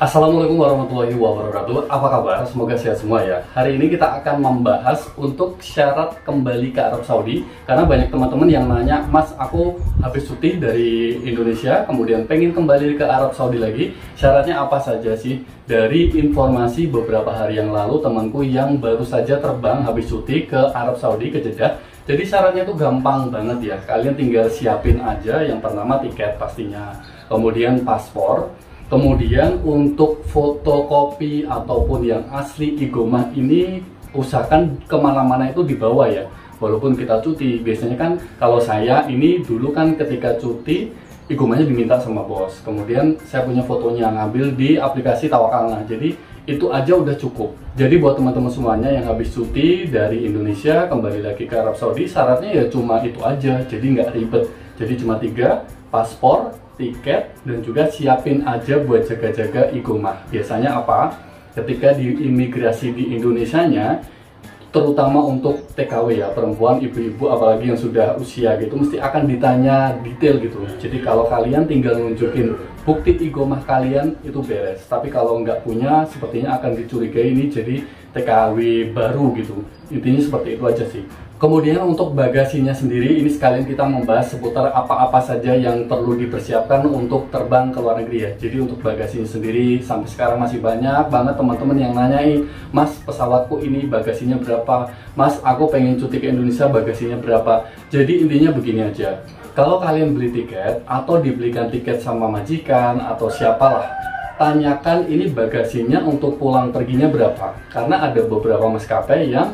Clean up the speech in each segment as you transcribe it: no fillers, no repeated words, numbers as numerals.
Assalamualaikum warahmatullahi wabarakatuh. Apa kabar? Semoga sehat semua ya. Hari ini kita akan membahas untuk syarat kembali ke Arab Saudi. Karena banyak teman-teman yang nanya, Mas, aku habis cuti dari Indonesia, kemudian pengen kembali ke Arab Saudi lagi. Syaratnya apa saja sih? Dari informasi beberapa hari yang lalu, temanku yang baru saja terbang habis cuti ke Arab Saudi, ke Jeddah. Jadi syaratnya itu gampang banget ya. Kalian tinggal siapin aja yang pertama tiket pastinya, kemudian paspor. Kemudian untuk fotokopi ataupun yang asli Iqomah ini usahakan kemana-mana itu dibawa ya. Walaupun kita cuti, biasanya kan kalau saya ini dulu kan ketika cuti Iqomahnya diminta sama bos. Kemudian saya punya fotonya ngambil di aplikasi Tawakalna. Jadi itu aja udah cukup. Jadi buat teman-teman semuanya yang habis cuti dari Indonesia kembali lagi ke Arab Saudi, syaratnya ya cuma itu aja. Jadi nggak ribet. Jadi cuma 3, paspor, tiket, dan juga siapin aja buat jaga-jaga Iqomah. Biasanya apa? Ketika di imigrasi di Indonesianya, terutama untuk TKW ya, perempuan, ibu-ibu, apalagi yang sudah usia gitu, mesti akan ditanya detail gitu. Jadi kalau kalian tinggal nunjukin bukti Iqomah kalian, itu beres. Tapi kalau nggak punya, sepertinya akan dicurigai ini jadi TKW baru gitu. Intinya seperti itu aja sih. Kemudian untuk bagasinya sendiri, ini sekalian kita membahas seputar apa-apa saja yang perlu dipersiapkan untuk terbang ke luar negeri ya. Jadi untuk bagasinya sendiri, sampai sekarang masih banyak banget teman-teman yang nanyain, Mas, pesawatku ini bagasinya berapa? Mas, aku pengen cuti ke Indonesia, bagasinya berapa? Jadi intinya begini aja, kalau kalian beli tiket atau dibelikan tiket sama majikan atau siapalah, tanyakan ini bagasinya untuk pulang perginya berapa. Karena ada beberapa maskapai yang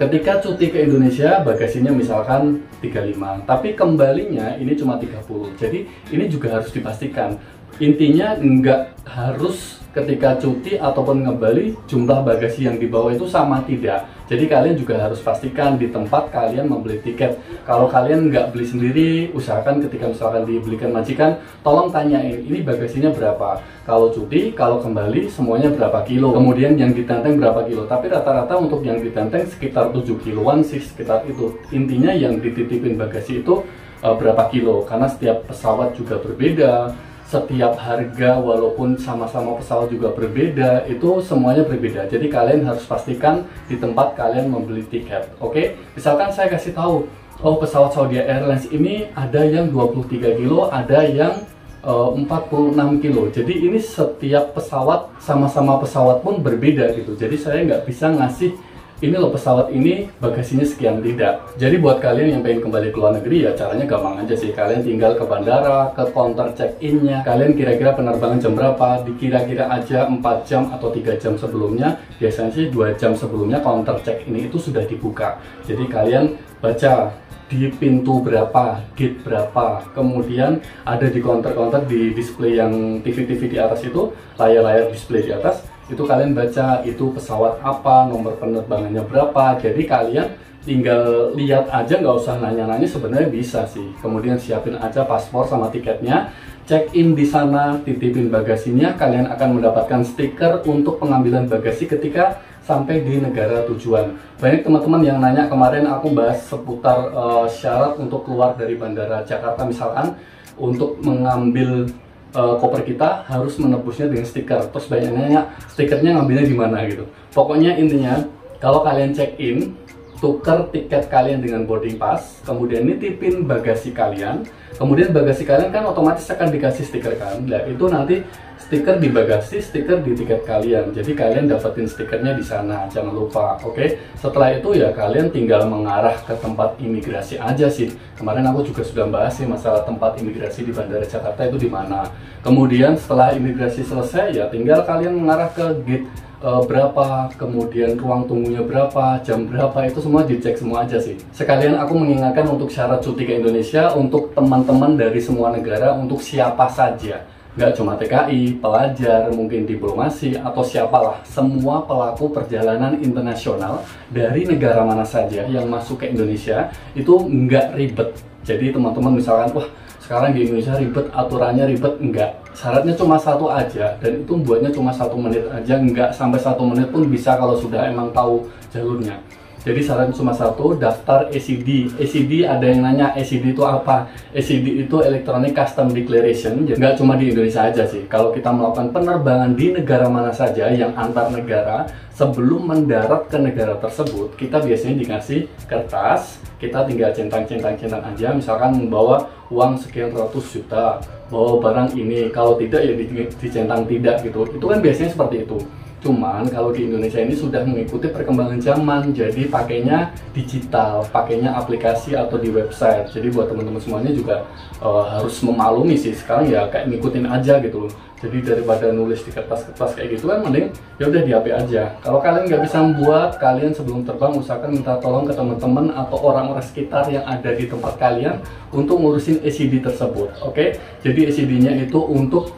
ketika cuti ke Indonesia bagasinya misalkan 35, tapi kembalinya ini cuma 30. Jadi ini juga harus dipastikan. Intinya nggak harus ketika cuti ataupun kembali jumlah bagasi yang dibawa itu sama, tidak. Jadi kalian juga harus pastikan di tempat kalian membeli tiket. Kalau kalian nggak beli sendiri, usahakan ketika misalkan dibelikan majikan, tolong tanyain ini bagasinya berapa. Kalau cuti, kalau kembali semuanya berapa kilo. Kemudian yang ditenteng berapa kilo. Tapi rata-rata untuk yang ditenteng sekitar 7 kiloan sih, sekitar itu. Intinya yang dititipin bagasi itu berapa kilo. Karena setiap pesawat juga berbeda. Setiap harga walaupun sama-sama pesawat juga berbeda, itu semuanya berbeda. Jadi kalian harus pastikan di tempat kalian membeli tiket. Oke? Misalkan saya kasih tahu, oh pesawat Saudi Airlines ini ada yang 23 kilo, ada yang 46 kilo. Jadi ini setiap pesawat sama-sama pesawat pun berbeda gitu. Jadi saya nggak bisa ngasih ini loh pesawat ini bagasinya sekian, tidak. Jadi buat kalian yang pengen kembali ke luar negeri ya caranya gampang aja sih. Kalian tinggal ke bandara, ke counter check-innya. Kalian kira-kira penerbangan jam berapa? Dikira-kira aja 4 jam atau 3 jam sebelumnya. Biasanya sih 2 jam sebelumnya counter check-in itu sudah dibuka. Jadi kalian baca di pintu berapa, gate berapa. Kemudian ada di counter-counter di display yang TV-TV di atas itu, layar-layar display di atas. Itu kalian baca itu pesawat apa, nomor penerbangannya berapa. Jadi kalian tinggal lihat aja, nggak usah nanya-nanya, sebenarnya bisa sih. Kemudian siapin aja paspor sama tiketnya, check in di sana, titipin bagasinya. Kalian akan mendapatkan stiker untuk pengambilan bagasi ketika sampai di negara tujuan. Banyak teman-teman yang nanya, kemarin aku bahas seputar syarat untuk keluar dari bandara Jakarta misalkan, untuk mengambil koper kita harus menebusnya dengan stiker. Terus banyak nanya, stikernya ngambilnya di mana gitu. Pokoknya intinya, kalau kalian check in, tuker tiket kalian dengan boarding pass, kemudian nitipin bagasi kalian, kemudian bagasi kalian kan otomatis akan dikasih stiker kan. Nah itu nanti stiker di bagasi, stiker di tiket kalian. Jadi kalian dapetin stikernya di sana, jangan lupa. Oke? Setelah itu ya kalian tinggal mengarah ke tempat imigrasi aja sih. Kemarin aku juga sudah bahas sih masalah tempat imigrasi di Bandara Jakarta itu di mana. Kemudian setelah imigrasi selesai ya tinggal kalian mengarah ke gate berapa, kemudian ruang tunggunya berapa, jam berapa, itu semua dicek semua aja sih. Sekalian aku mengingatkan untuk syarat cuti ke Indonesia untuk teman-teman dari semua negara, untuk siapa saja. Nggak cuma TKI, pelajar, mungkin diplomasi, atau siapalah. Semua pelaku perjalanan internasional dari negara mana saja yang masuk ke Indonesia itu nggak ribet. Jadi teman-teman misalkan, wah sekarang di Indonesia ribet, aturannya ribet, enggak. Syaratnya cuma satu aja, dan itu buatnya cuma 1 menit aja, enggak sampai 1 menit pun bisa kalau sudah emang tahu jalurnya. Jadi syaratnya cuma satu, daftar ECD. ECD, ada yang nanya ECD itu apa? ECD itu Electronic Custom Declaration. Jadi nggak cuma di Indonesia aja sih. Kalau kita melakukan penerbangan di negara mana saja yang antar negara, sebelum mendarat ke negara tersebut, kita biasanya dikasih kertas. Kita tinggal centang aja. Misalkan membawa uang sekian ratus juta, bawa barang ini. Kalau tidak ya dicentang tidak gitu. Itu kan biasanya seperti itu. Cuman kalau di Indonesia ini sudah mengikuti perkembangan zaman, jadi pakainya digital, pakainya aplikasi atau di website. Jadi buat teman-teman semuanya juga harus memaklumi sih, sekarang ya kayak ngikutin aja gitu loh. Jadi daripada nulis di kertas-kertas kayak gitu kan, mending ya udah di HP aja. Kalau kalian nggak bisa membuat, kalian sebelum terbang usahakan minta tolong ke teman-teman atau orang-orang sekitar yang ada di tempat kalian untuk ngurusin ECD tersebut. Oke, jadi ECD-nya itu untuk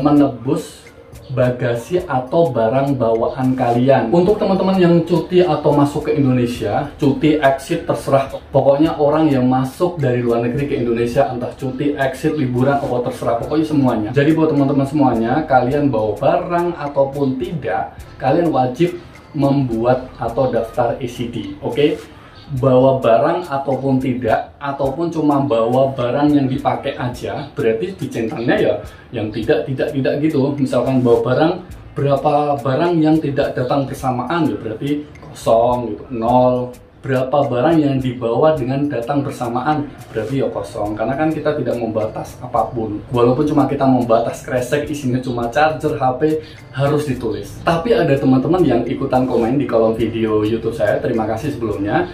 menebus bagasi atau barang bawaan kalian. Untuk teman-teman yang cuti atau masuk ke Indonesia, cuti exit terserah, pokoknya orang yang masuk dari luar negeri ke Indonesia, entah cuti exit, liburan, atau terserah, pokoknya semuanya. Jadi buat teman-teman semuanya, kalian bawa barang ataupun tidak, kalian wajib membuat atau daftar ECD. Oke? Bawa barang ataupun tidak, ataupun cuma bawa barang yang dipakai aja, berarti dicentangnya ya yang tidak gitu. Misalkan bawa barang, berapa barang yang tidak datang bersamaan ya berarti kosong gitu, 0. Berapa barang yang dibawa dengan datang bersamaan berarti ya kosong, karena kan kita tidak membatas apapun. Walaupun cuma kita membatas kresek isinya cuma charger, HP, harus ditulis. Tapi ada teman-teman yang ikutan komen di kolom video YouTube saya, terima kasih sebelumnya.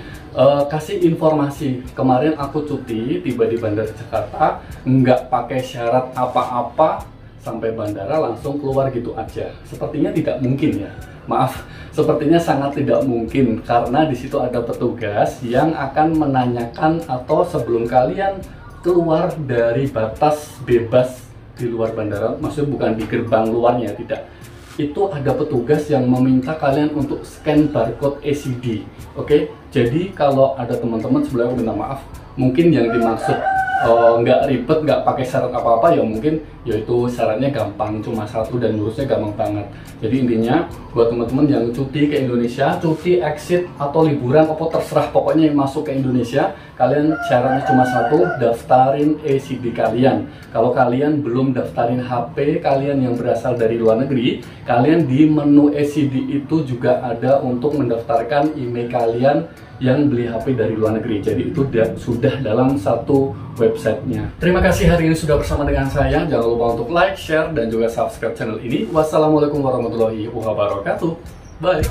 Kasih informasi, kemarin aku cuti, tiba di Bandara Jakarta, nggak pakai syarat apa-apa, sampai bandara langsung keluar gitu aja. Sepertinya tidak mungkin ya, maaf, sepertinya sangat tidak mungkin, karena di situ ada petugas yang akan menanyakan, atau sebelum kalian keluar dari batas bebas di luar bandara, maksudnya bukan di gerbang luarnya, tidak, itu ada petugas yang meminta kalian untuk scan barcode ECD. Oke, jadi kalau ada teman-teman, sebenarnya aku minta maaf, mungkin yang dimaksud nggak ribet, nggak pakai syarat apa-apa, ya mungkin yaitu syaratnya gampang, cuma satu dan ngurusnya gampang banget. Jadi intinya buat teman-teman yang cuti ke Indonesia, cuti exit atau liburan apa terserah, pokoknya yang masuk ke Indonesia, kalian syaratnya cuma satu, daftarin ECD kalian. Kalau kalian belum daftarin HP kalian yang berasal dari luar negeri, kalian di menu ECD itu juga ada untuk mendaftarkan email kalian yang beli HP dari luar negeri. Jadi itu sudah dalam satu websitenya. Terima kasih hari ini sudah bersama dengan saya. Jangan lupa untuk like, share, dan juga subscribe channel ini. Wassalamualaikum warahmatullahi wabarakatuh. Bye.